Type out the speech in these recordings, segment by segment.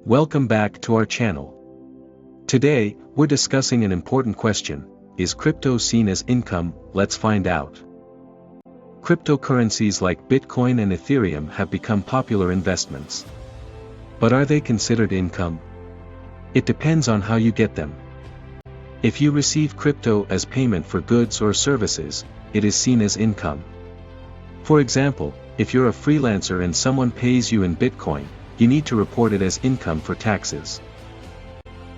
Welcome back to our channel. Today, we're discussing an important question: is crypto seen as income? Let's find out. Cryptocurrencies like Bitcoin and Ethereum have become popular investments. But are they considered income? It depends on how you get them. If you receive crypto as payment for goods or services, it is seen as income. For example, if you're a freelancer and someone pays you in Bitcoin, you need to report it as income for taxes.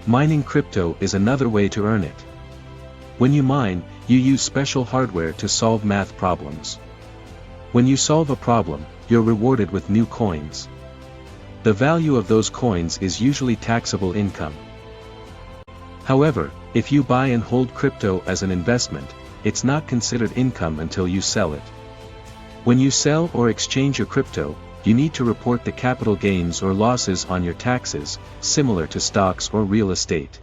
Mining crypto is another way to earn it. When you mine, you use special hardware to solve math problems. When you solve a problem, you're rewarded with new coins. The value of those coins is usually taxable income. However, if you buy and hold crypto as an investment, it's not considered income until you sell it. When you sell or exchange your crypto, you need to report the capital gains or losses on your taxes, similar to stocks or real estate.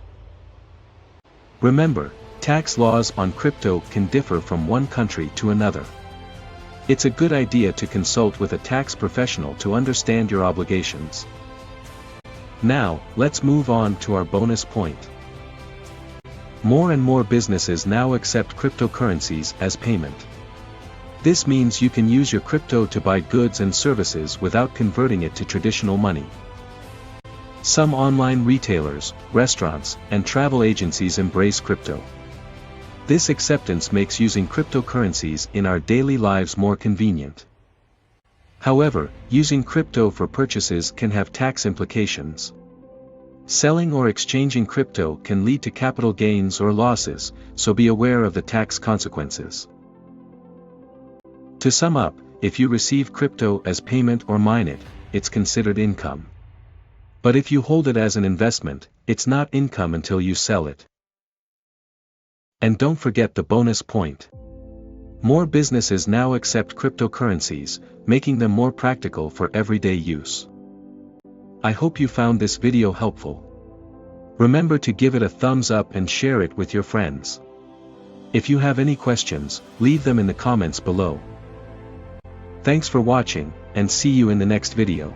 Remember, tax laws on crypto can differ from one country to another. It's a good idea to consult with a tax professional to understand your obligations. Now, let's move on to our bonus point. More and more businesses now accept cryptocurrencies as payment. This means you can use your crypto to buy goods and services without converting it to traditional money. Some online retailers, restaurants, and travel agencies embrace crypto. This acceptance makes using cryptocurrencies in our daily lives more convenient. However, using crypto for purchases can have tax implications. Selling or exchanging crypto can lead to capital gains or losses, so be aware of the tax consequences. To sum up, if you receive crypto as payment or mine it, it's considered income. But if you hold it as an investment, it's not income until you sell it. And don't forget the bonus point. More businesses now accept cryptocurrencies, making them more practical for everyday use. I hope you found this video helpful. Remember to give it a thumbs up and share it with your friends. If you have any questions, leave them in the comments below. Thanks for watching, and see you in the next video.